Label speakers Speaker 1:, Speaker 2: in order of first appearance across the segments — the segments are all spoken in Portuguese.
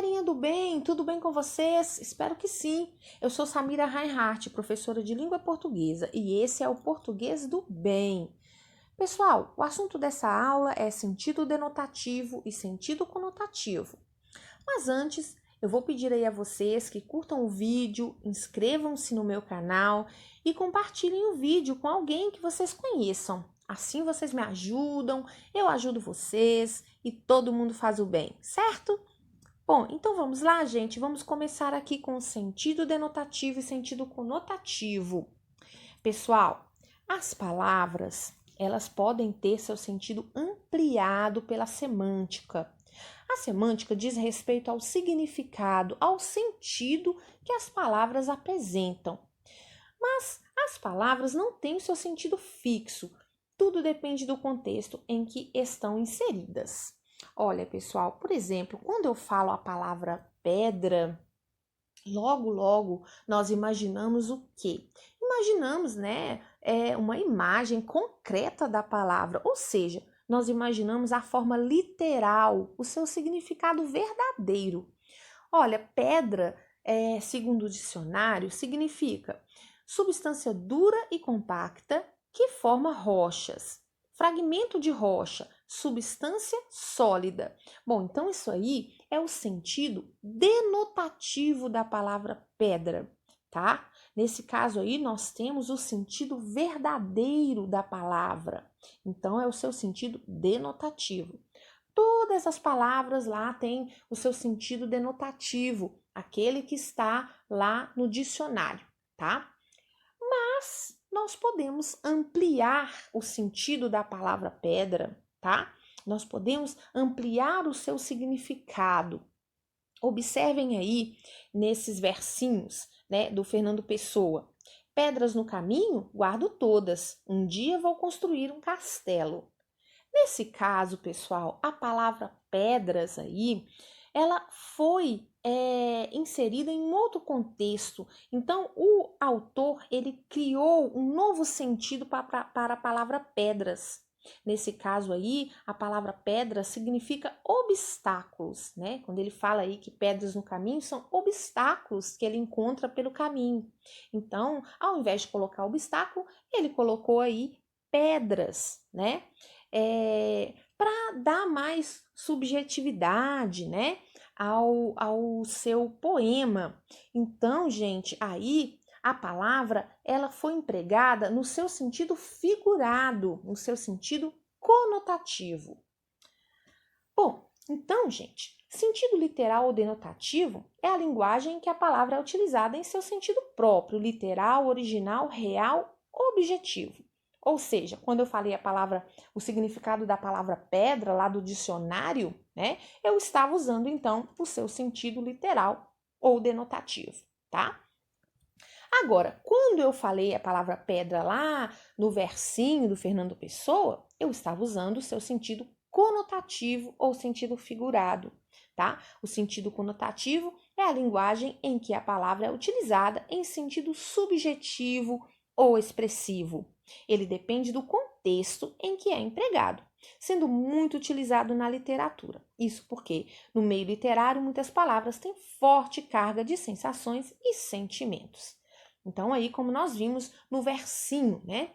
Speaker 1: galerinha do bem, tudo bem com vocês? Espero que sim. Eu sou Samira Reinhardt, professora de língua portuguesa, e esse é o Português do Bem. Pessoal, o assunto dessa aula é sentido denotativo e sentido conotativo. Mas antes, eu vou pedir aí a vocês que curtam o vídeo, inscrevam-se no meu canal e compartilhem o vídeo com alguém que vocês conheçam. Assim vocês me ajudam, eu ajudo vocês e todo mundo faz o bem, certo? Bom, então vamos lá, gente. Vamos começar aqui com o sentido denotativo e sentido conotativo. Pessoal, as palavras, elas podem ter seu sentido ampliado pela semântica. A semântica diz respeito ao significado, ao sentido que as palavras apresentam. Mas as palavras não têm o seu sentido fixo. Tudo depende do contexto em que estão inseridas. Olha, pessoal, por exemplo, quando eu falo a palavra pedra, logo nós imaginamos o quê? Imaginamos, uma imagem concreta da palavra, ou seja, nós imaginamos a forma literal, o seu significado verdadeiro. Olha, pedra, segundo o dicionário, significa substância dura e compacta que forma rochas. Fragmento de rocha, substância sólida. Bom, então isso aí é o sentido denotativo da palavra pedra, tá? Nesse caso aí, nós temos o sentido verdadeiro da palavra. Então, é o seu sentido denotativo. Todas as palavras lá têm o seu sentido denotativo, aquele que está lá no dicionário, tá? Mas nós podemos ampliar o sentido da palavra pedra, tá? Nós podemos ampliar o seu significado. Observem aí nesses versinhos, do Fernando Pessoa. Pedras no caminho, guardo todas. Um dia vou construir um castelo. Nesse caso, pessoal, a palavra pedras aí, ela foi inserida em um outro contexto. Então, o autor, ele criou um novo sentido para a palavra pedras. Nesse caso aí, a palavra pedra significa obstáculos, né? Quando ele fala aí que pedras no caminho são obstáculos que ele encontra pelo caminho. Então, ao invés de colocar obstáculo, ele colocou aí pedras, né? Para dar mais subjetividade, né, ao seu poema. Então, gente, aí a palavra ela foi empregada no seu sentido figurado, no seu sentido conotativo. Bom, então, gente, sentido literal ou denotativo é a linguagem em que a palavra é utilizada em seu sentido próprio, literal, original, real, objetivo. Ou seja, quando eu falei o significado da palavra pedra lá do dicionário, né, eu estava usando então o seu sentido literal ou denotativo, tá? Agora, quando eu falei a palavra pedra lá no versinho do Fernando Pessoa, eu estava usando o seu sentido conotativo ou sentido figurado, tá? O sentido conotativo é a linguagem em que a palavra é utilizada em sentido subjetivo ou expressivo. Ele depende do contexto em que é empregado, sendo muito utilizado na literatura. Isso porque, no meio literário, muitas palavras têm forte carga de sensações e sentimentos. Então, aí, como nós vimos no versinho, né?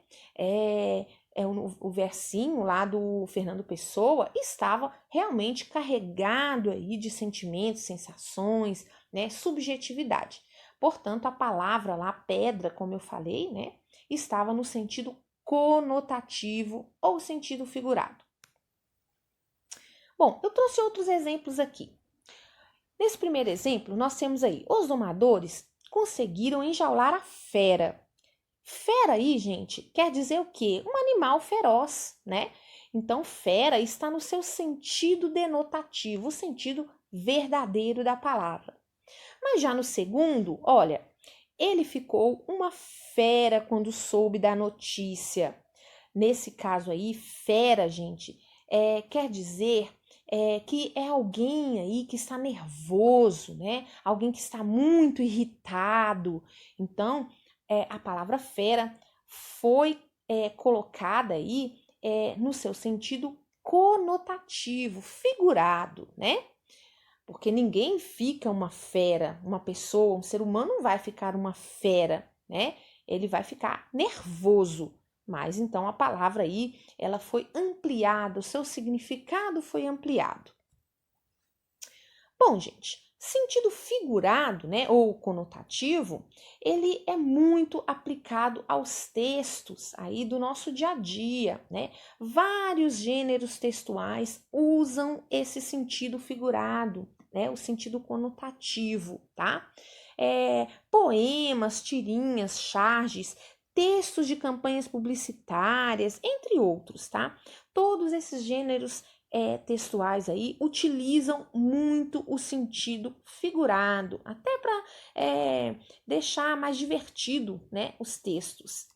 Speaker 1: O versinho lá do Fernando Pessoa estava realmente carregado aí de sentimentos, sensações, né? Subjetividade. Portanto, a palavra lá, pedra, como eu falei, né? Estava no sentido conotativo ou sentido figurado. Bom, eu trouxe outros exemplos aqui. Nesse primeiro exemplo, nós temos aí, os domadores conseguiram enjaular a fera. Fera aí, gente, quer dizer o quê? Um animal feroz, né? Então, fera está no seu sentido denotativo, o sentido verdadeiro da palavra. Mas já no segundo, olha, ele ficou uma fera quando soube da notícia. Nesse caso aí, fera, gente, quer dizer que é alguém aí que está nervoso, né? Alguém que está muito irritado. Então, a palavra fera foi colocada aí no seu sentido conotativo, figurado, né? porque ninguém fica uma fera, uma pessoa, um ser humano não vai ficar uma fera, né? Ele vai ficar nervoso. Mas então a palavra aí, ela foi ampliada, o seu significado foi ampliado. Bom, gente, sentido figurado, né, ou conotativo, ele é muito aplicado aos textos aí do nosso dia a dia, né? Vários gêneros textuais usam esse sentido figurado, né, o sentido conotativo, tá? Poemas, tirinhas, charges, textos de campanhas publicitárias, entre outros, tá? Todos esses gêneros textuais aí utilizam muito o sentido figurado, até para deixar mais divertido, né, os textos.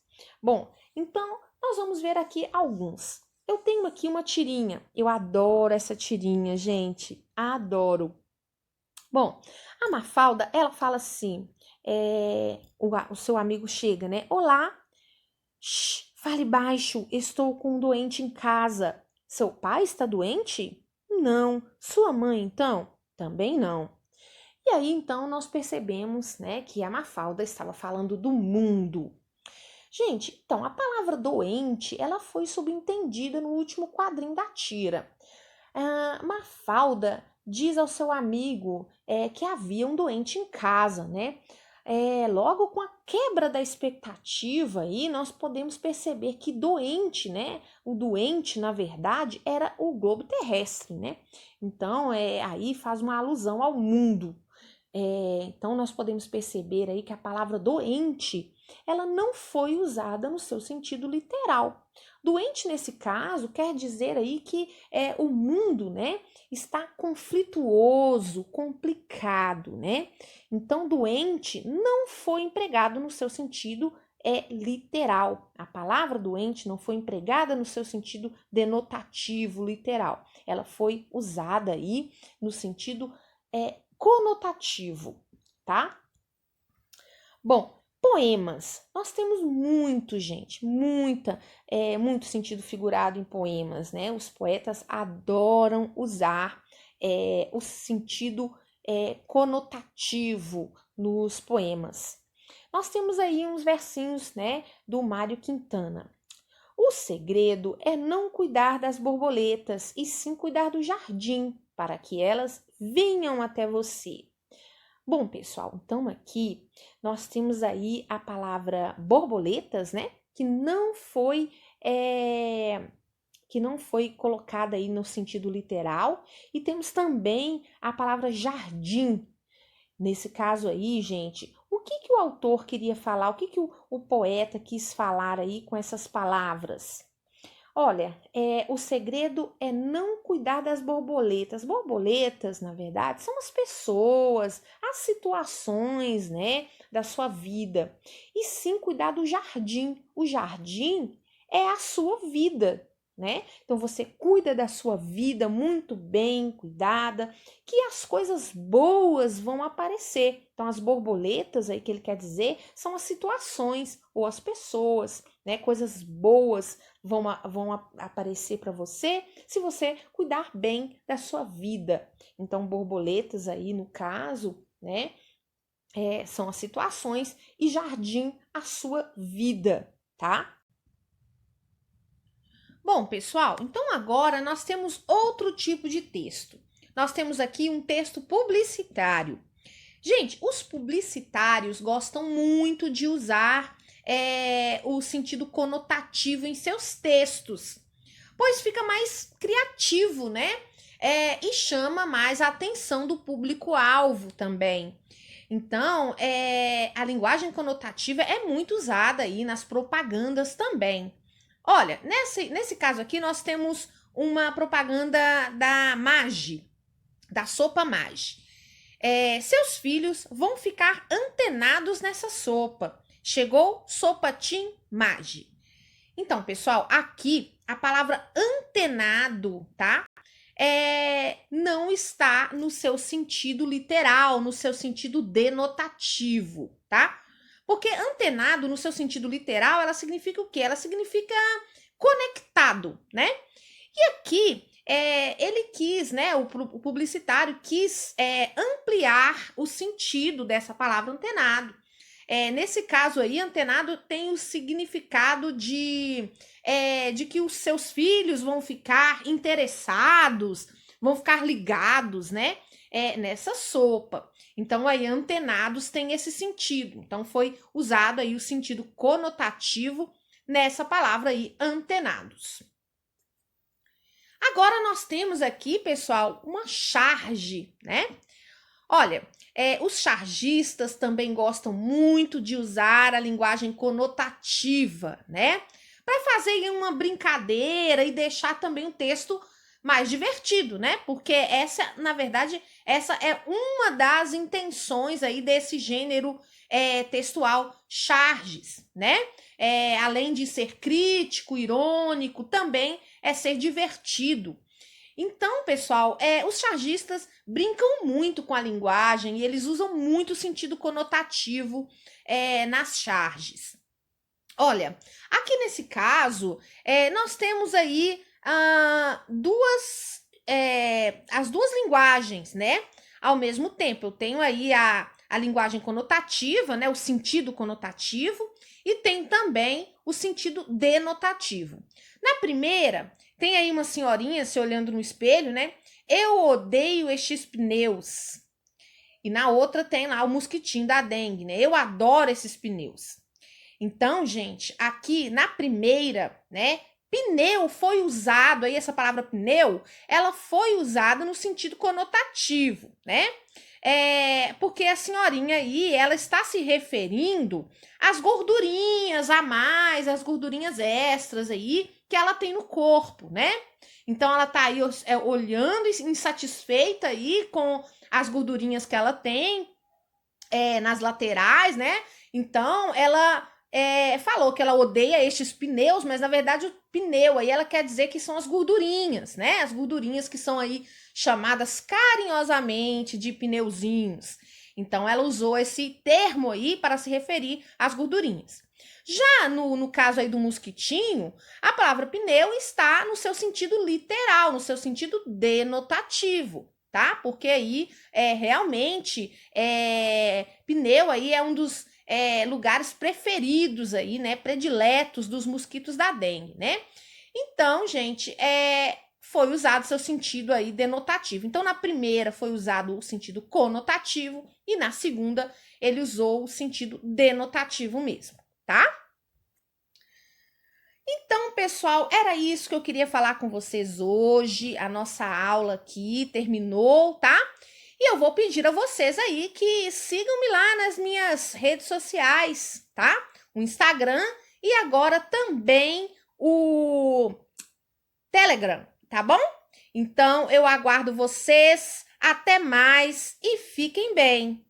Speaker 1: Bom, então nós vamos ver aqui alguns. Eu tenho aqui uma tirinha, eu adoro essa tirinha, gente, adoro. Bom, a Mafalda, ela fala assim, o seu amigo chega, né? Olá, shh, fale baixo, estou com um doente em casa. Seu pai está doente? Não. Sua mãe, então? Também não. E aí, então, nós percebemos, né, que a Mafalda estava falando do mundo. Gente, então, a palavra doente, ela foi subentendida no último quadrinho da tira. Mafalda diz ao seu amigo que havia um doente em casa, né? Logo com a quebra da expectativa aí, nós podemos perceber que doente, né? O doente, na verdade, era o globo terrestre, né? Então, aí faz uma alusão ao mundo. Então, nós podemos perceber aí que a palavra doente, ela não foi usada no seu sentido literal. Doente, nesse caso, quer dizer aí que o mundo, né, está conflituoso, complicado, né? Então, doente não foi empregado no seu sentido literal. A palavra doente não foi empregada no seu sentido denotativo, literal. Ela foi usada aí no sentido conotativo, tá? Bom, poemas. Nós temos muito, gente, muito sentido figurado em poemas, né? Os poetas adoram usar o sentido conotativo nos poemas. Nós temos aí uns versinhos, né, do Mário Quintana. O segredo é não cuidar das borboletas, e sim cuidar do jardim, para que elas venham até você. Bom, pessoal, então aqui nós temos aí a palavra borboletas, né? Que não foi colocada aí no sentido literal, e temos também a palavra jardim. Nesse caso aí, gente, o que o autor queria falar? O que o poeta quis falar aí com essas palavras? Olha, o segredo é não cuidar das borboletas. Borboletas, na verdade, são as pessoas, as situações, né, da sua vida. E sim cuidar do jardim. O jardim é a sua vida, né? Então você cuida da sua vida muito bem cuidada, que as coisas boas vão aparecer. Então as borboletas aí que ele quer dizer são as situações ou as pessoas, né? Coisas boas vão aparecer para você se você cuidar bem da sua vida. Então borboletas aí no caso, né? São as situações e jardim a sua vida, tá? Bom, pessoal, então agora nós temos outro tipo de texto. Nós temos aqui um texto publicitário. Gente, os publicitários gostam muito de usar o sentido conotativo em seus textos, pois fica mais criativo, né? E chama mais a atenção do público-alvo também. Então, a linguagem conotativa é muito usada aí nas propagandas também. Olha, nesse caso aqui, nós temos uma propaganda da Maggi, da sopa Maggi. Seus filhos vão ficar antenados nessa sopa. Chegou sopa Tim Maggi. Então, pessoal, aqui a palavra antenado, tá? Não está no seu sentido literal, no seu sentido denotativo, tá? Porque antenado, no seu sentido literal, ela significa o quê? Ela significa conectado, né? E aqui ele quis, né, o publicitário quis ampliar o sentido dessa palavra antenado. Nesse caso aí, antenado tem o significado de que os seus filhos vão ficar interessados, vão ficar ligados, né, nessa sopa. Então, aí, antenados tem esse sentido. Então, foi usado aí o sentido conotativo nessa palavra aí, antenados. Agora, nós temos aqui, pessoal, uma charge, né? Olha, os chargistas também gostam muito de usar a linguagem conotativa, né? Para fazer uma brincadeira e deixar também o texto mais divertido, né? Porque essa, na verdade, essa é uma das intenções aí desse gênero textual charges, né? Além de ser crítico, irônico, também é ser divertido. Então, pessoal, os chargistas brincam muito com a linguagem e eles usam muito o sentido conotativo nas charges. Olha, aqui nesse caso, nós temos aí as duas linguagens, né? Ao mesmo tempo, eu tenho aí a linguagem conotativa, né? O sentido conotativo, e tem também o sentido denotativo. Na primeira, tem aí uma senhorinha se olhando no espelho, né? Eu odeio estes pneus. E na outra tem lá o mosquitinho da dengue, né? Eu adoro esses pneus. Então, gente, aqui na primeira, né? Pneu foi usado, aí essa palavra pneu, ela foi usada no sentido conotativo, né? Porque a senhorinha aí, ela está se referindo às gordurinhas a mais, às gordurinhas extras aí, que ela tem no corpo, né? Então, ela tá aí olhando insatisfeita aí com as gordurinhas que ela tem nas laterais, né? Então, ela falou que ela odeia estes pneus, mas na verdade o pneu aí ela quer dizer que são as gordurinhas, né? As gordurinhas que são aí chamadas carinhosamente de pneuzinhos. Então, ela usou esse termo aí para se referir às gordurinhas. Já no caso aí do mosquitinho, a palavra pneu está no seu sentido literal, no seu sentido denotativo, tá? Porque aí, realmente, pneu aí é um dos lugares preferidos aí, né? Prediletos dos mosquitos da dengue, né? Então, gente, foi usado seu sentido aí denotativo. Então, na primeira foi usado o sentido conotativo e na segunda ele usou o sentido denotativo mesmo, tá? Então, pessoal, era isso que eu queria falar com vocês hoje. A nossa aula aqui terminou, tá? E eu vou pedir a vocês aí que sigam-me lá nas minhas redes sociais, tá? O Instagram e agora também o Telegram, tá bom? Então, eu aguardo vocês. Até mais e fiquem bem.